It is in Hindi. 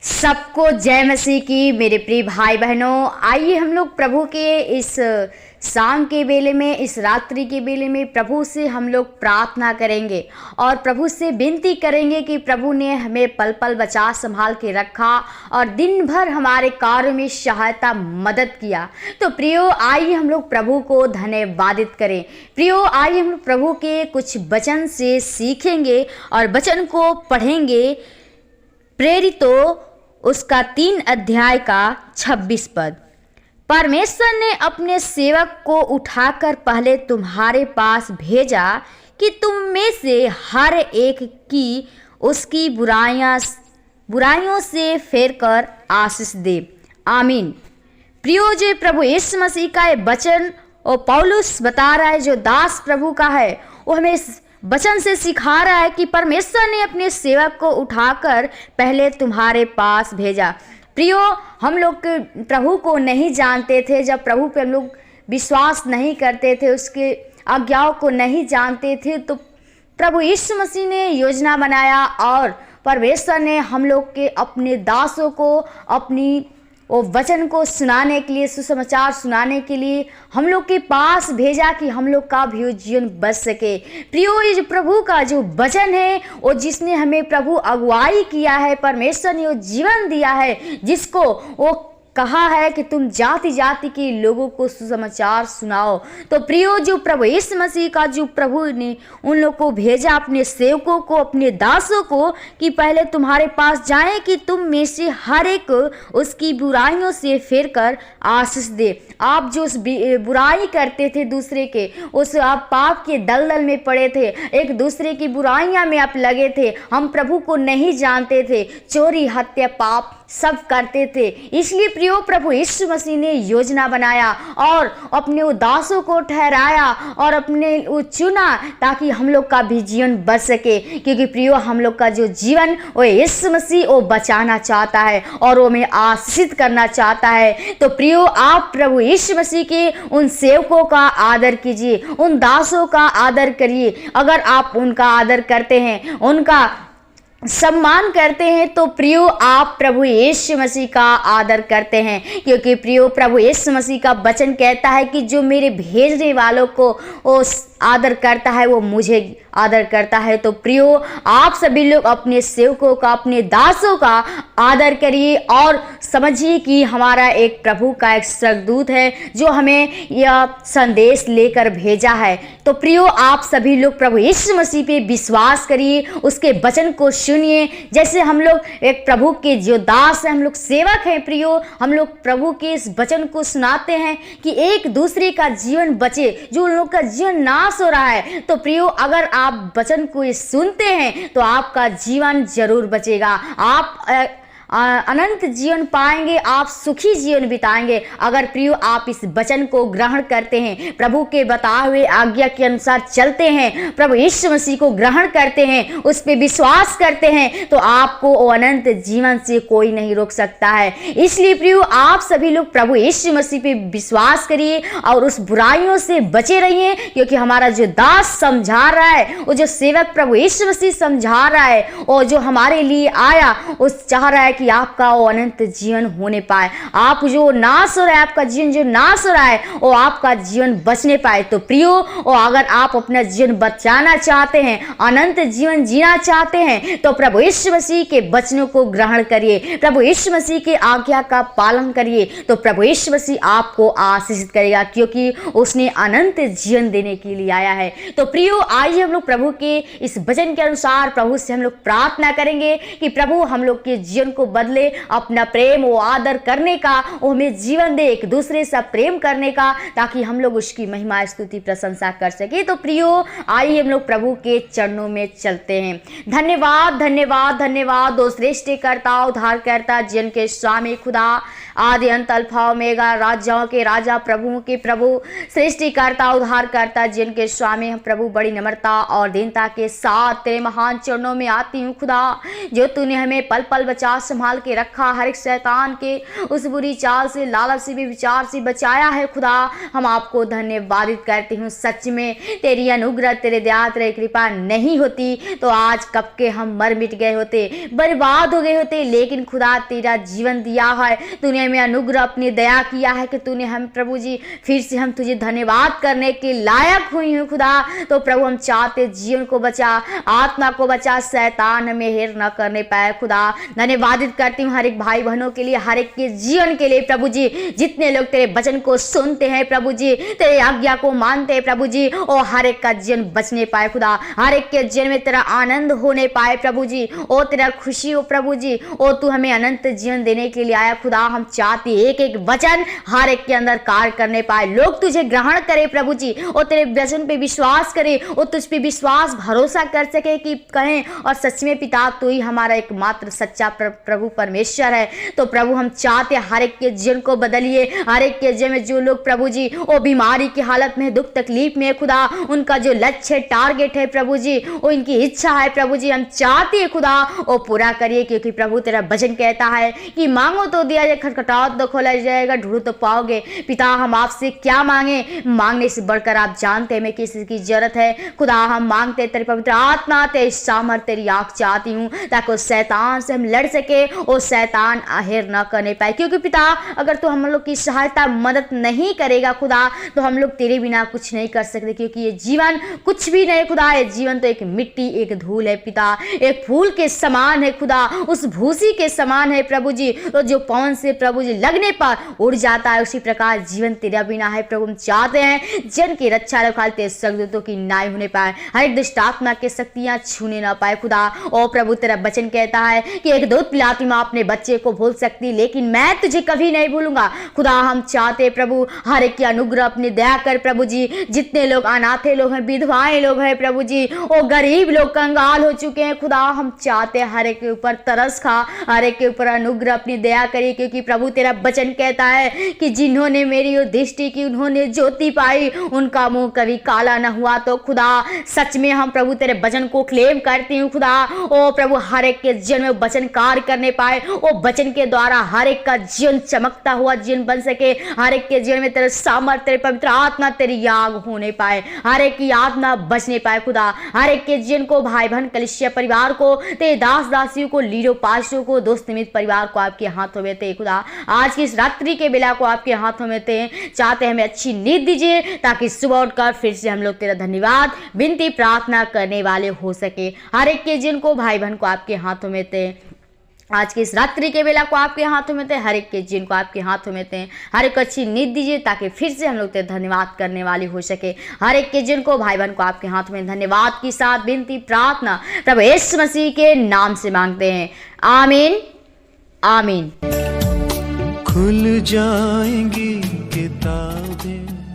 सबको जय मसीह की मेरे प्रिय भाई बहनों। आइए हम लोग प्रभु के इस शाम के बेले में, इस रात्रि के बेले में प्रभु से हम लोग प्रार्थना करेंगे और प्रभु से विनती करेंगे कि प्रभु ने हमें पल पल बचा संभाल के रखा और दिन भर हमारे कार्य में सहायता मदद किया। तो प्रियो आइए हम लोग प्रभु को धन्यवादित करें। प्रियो आइए हम लोग प्रभु के कुछ वचन से सीखेंगे और वचन को पढ़ेंगे। प्रेरितों उसका 3 अध्याय का 26 पद। परमेश्वर ने अपने सेवक को उठाकर पहले तुम्हारे पास भेजा कि तुम में से हर एक की उसकी बुराइयों से फेर कर आशीष दे। आमीन। प्रियो जो प्रभु यीशु मसीह का ये वचन और पौलुस बता रहा है, जो दास प्रभु का है, वो हमें वचन से सिखा रहा है कि परमेश्वर ने अपने सेवक को उठाकर पहले तुम्हारे पास भेजा। प्रियो हम लोग प्रभु को नहीं जानते थे, जब प्रभु पे हम लोग विश्वास नहीं करते थे, उसके आज्ञाओं को नहीं जानते थे, तो प्रभु यीशु मसीह ने योजना बनाया और परमेश्वर ने हम लोग के अपने दासों को अपनी वो वचन को सुनाने के लिए, सुसमाचार सुनाने के लिए हम लोग के पास भेजा कि हम लोग का भी जीवन बच सके। प्रियो ये जो प्रभु का जो वचन है, वो जिसने हमें प्रभु अगुवाई किया है, परमेश्वर ने वो जीवन दिया है, जिसको वो कहा है कि तुम जाति जाति के लोगों को सुसमाचार सुनाओ। तो प्रियो जो प्रभु यीशु मसीह का जो प्रभु ने उन लोगों को भेजा, अपने सेवकों को, अपने दासों को, कि पहले तुम्हारे पास जाएं कि तुम में से हर एक उसकी बुराइयों से फेर कर आशीष दे। आप जो उस बुराई करते थे दूसरे के, उस आप पाप के दलदल में पड़े थे, एक दूसरे की बुराइयां में आप लगे थे, हम प्रभु को नहीं जानते थे, चोरी हत्या पाप सब करते थे। इसलिए प्रियो प्रभु यीशु मसीह ने योजना बनाया और अपने दासों को ठहराया और अपने चुना ताकि हम लोग का भी जीवन बच सके। क्योंकि प्रियो हम लोग का जो जीवन वो यीशु मसीह वो बचाना चाहता है और वो हमें आशीषित करना चाहता है। तो प्रियो आप प्रभु यीशु मसीह के उन सेवकों का आदर कीजिए, उन दासों का आदर करिए। अगर आप उनका आदर करते हैं, उनका सम्मान करते हैं, तो प्रियो आप प्रभु यीशु मसीह का आदर करते हैं। क्योंकि प्रियो प्रभु यीशु मसीह का वचन कहता है कि जो मेरे भेजने वालों को वो आदर करता है, वो मुझे आदर करता है। तो प्रियो आप सभी लोग अपने सेवकों का, अपने दासों का आदर करिए और समझिए कि हमारा एक प्रभु का एक स्वर्गदूत है जो हमें यह संदेश लेकर भेजा है। तो प्रियो आप सभी लोग प्रभु यीशु मसीह पे विश्वास करिए, उसके वचन को सुनिए। जैसे हम लोग एक प्रभु के जो दास हैं, हम लोग सेवक हैं, प्रियो हम लोग प्रभु के इस वचन को सुनाते हैं कि एक दूसरे का जीवन बचे, जो उन लोग का जीवन नाश हो रहा है। तो प्रियो अगर आप वचन को सुनते हैं तो आपका जीवन जरूर बचेगा, आप अनंत जीवन पाएंगे, आप सुखी जीवन बिताएंगे। अगर प्रियो आप इस वचन को ग्रहण करते हैं, प्रभु के बताए हुए आज्ञा के अनुसार चलते हैं, प्रभु यीशु मसीह को ग्रहण करते हैं, उस पर विश्वास करते हैं, तो आपको अनंत जीवन से कोई नहीं रोक सकता है। इसलिए प्रियो आप सभी लोग प्रभु यीशु मसीह पे विश्वास करिए और उस बुराइयों से बचे रहिए। क्योंकि हमारा जो दास समझा रहा है, वो जो सेवक प्रभु यीशु मसीह समझा रहा है, और जो हमारे लिए आया, उस चाह रहा है कि आपका वो अनंत जीवन होने पाए। आप जो नाश हो रहा है, आपका जीवन जो नाश हो रहा है, वो आपका जीवन बचने पाए। तो प्रियो और अगर आप अपना जीवन बचाना चाहते हैं, अनंत जीवन जीना चाहते हैं, तो प्रभु यीशु मसीह के वचनों को ग्रहण करिए, प्रभु यीशु मसीह के आज्ञा का पालन करिए। तो प्रभु यीशु मसीह आपको आशीषित करेगा, क्योंकि उसने अनंत जीवन देने के लिए आया है। तो प्रियो आइए हम लोग प्रभु के इस वचन के अनुसार प्रभु से हम लोग प्रार्थना करेंगे कि प्रभु हम लोग के जीवन को बदले, अपना प्रेम वो आदर करने का, वो हमें जीवन दे एक दूसरे से प्रेम करने का, ताकि हम लोग उसकी महिमा स्तुति प्रशंसा कर सके। तो प्रियो आइए हम लोग प्रभु के चरणों में चलते हैं। धन्यवाद धन्यवाद धन्यवाद ओ श्रेष्ठ करता, उद्धार करता, जीवन के स्वामी खुदा, आदि अंत अल्फा ओमेगा, राजाओं के राजा, प्रभुओं के प्रभु, सृष्टि करता, उद्धार करता, जीवन के स्वामी हम प्रभु बड़ी नम्रता और दीनता के साथ तेरे महान चरणों में आती हूँ खुदा। जो तूने हमें पल पल बचा संभाल के रखा, हर एक शैतान के उस बुरी चाल से, लालच से, विचार से बचाया है खुदा। हम आपको धन्यवादित करती हूँ। सच में तेरी अनुग्रह, तेरे दया, तेरी कृपा नहीं होती तो आज कब के हम मर मिट गए होते, बर्बाद हो गए होते। लेकिन खुदा तेरा जीवन दिया है, तूने हमें अनुग्रह, अपनी दया किया है कि तूने हम प्रभु जी फिर से हम तुझे धन्यवाद करने के लायक हुई हूँ खुदा। तो प्रभु हम चाहते जीवन को बचा, आत्मा को बचा, शैतान हमें हेर न करने पाए खुदा। धन्यवादित करती हूँ हर एक भाई बहनों के लिए, हर एक के जीवन के लिए प्रभु जी। जितने लोग तेरे वचन को सुनते हैं प्रभु जी, तेरे आज्ञा को मानते हैं प्रभु जी, और हर एक का जीवन बचने पाए खुदा, हर एक के जीवन में तेरा आनंद होने पाए प्रभु जी, और तेरा खुशी हो प्रभु जी, और तू हमें अनंत जीवन देने के लिए आया खुदा। हम चाहते एक एक वचन हर एक के अंदर कार्य करने पाए, लोग तुझे ग्रहण करे प्रभु जी, और तेरे वचन पे विश्वास करे, और तुझ पे विश्वास भरोसा कर सके कि कहें और सच में पिता तू ही हमारा एकमात्र सच्चा प्रभु परमेश्वर है। तो प्रभु हम चाहते हर एक के जीवन को बदलिए, हर एक के जीवन में जो लोग प्रभु जी वो बीमारी की हालत में, दुख तकलीफ में खुदा, उनका जो लक्ष्य है, टारगेट है प्रभु जी, वो इनकी इच्छा है प्रभु जी, हम चाहते हैं खुदा वो पूरा करिए। क्योंकि प्रभु तेरा वचन कहता है कि मांगो तो दिया जाए, खटखटाओ तो खोला जाएगा, ढूंढो तो पाओगे। पिता हम आपसे क्या मांगे, मांगने से बढ़कर आप जानते हैं हमें किस चीज की जरूरत है खुदा। हम मांगते तेरे पवित्र आत्मा, तेरे सामर्थ, तेरी आँख चाहती हूँ ताकि उस शैतान से हम लड़ सके, और शैतान आहेर न करने पाए। क्योंकि पिता अगर तू हम लोग की सहायता, मदद नहीं करेगा खुदा, तो हम लोग तेरे बिना कुछ नहीं कर सकते। क्योंकि ये जीवन कुछ भी नहीं खुदा, ये जीवन तो एक मिट्टी, एक धूल है पिता, एक फूल के समान है खुदा, उस भूसी के समान है प्रभु जी, तो जो पवन से प्रभु जी लगने पर उड़ जाता है, उसी प्रकार जीवन तेरा बिना है प्रभु। हम चाहते हैं जन की रक्षा रखालते स्वर्गदूतों की नाई होने पाए, हर एक दुष्ट आत्मा की शक्तियां छूने ना पाए खुदा। ओ प्रभु तेरा वचन कहता है कि एक दूध पिलाती माँ अपने बच्चे को भूल सकती, लेकिन मैं तुझे कभी नहीं भूलूंगा खुदा। हम चाहते प्रभु हर एक की अनुग्रह अपनी दया कर प्रभु जी। जितने लोग अनाथे लोग हैं, विधवाएं लोग हैं प्रभु जी, और गरीब लोग कंगाल हो चुके हैं खुदा, हम चाहते हर एक के ऊपर तरस खा, हर एक के ऊपर अनुग्रह अपनी दया करिए। क्योंकि प्रभु तेरा वचन कहता है कि जिन्होंने मेरी ओर दृष्टि की, उन्होंने ज्योति पाई, उनका मुंह कभी काला न हुआ। तो खुदा सच में हम प्रभु तेरे वचन को क्लेम करती हूँ खुदा। ओ प्रभु हर एक के जीवन में वचन कार्य करने पाए, ओ वचन के द्वारा हर एक का जीवन चमकता हुआ जीवन बन सके, हर एक के जीवन में तेरे सामर्थ, तेरे पवित्र आत्मा, तेरी याग होने पाए, हर एक की आत्मा बचने पाए खुदा। हर एक के जीवन को, भाई बहन कलिसिया परिवार को, तेरे दास दासियों को, लीडो पास्टरों को, दोस्त निमित्त परिवार को आपके हाथों में थे खुदा। आज की इस रात्रि के बेला को आपके हाथों में थे, चाहते हमें अच्छी नींद दीजिए ताकि सुबह उठकर फिर से हम लोग तेरा धन्यवाद विनती प्रार्थना करने वाले हो सके। हर एक के जीवन को, भाई बहन को आपके हाथों में थे, आज की इस रात्रि के बेला को आपके हाथों में थे, हर एक के जीवन को आपके हाथों में थे, हर एक को अच्छी नींद दीजिए ताकि फिर से हम लोग तेरे धन्यवाद करने वाले हो सके। हर एक के जीवन को, भाई बहन को आपके हाथों में धन्यवाद के साथ विनती प्रार्थना प्रभु यीशु मसीह के नाम से मांगते हैं, आमीन आमीन। खुल जाएंगी किताबें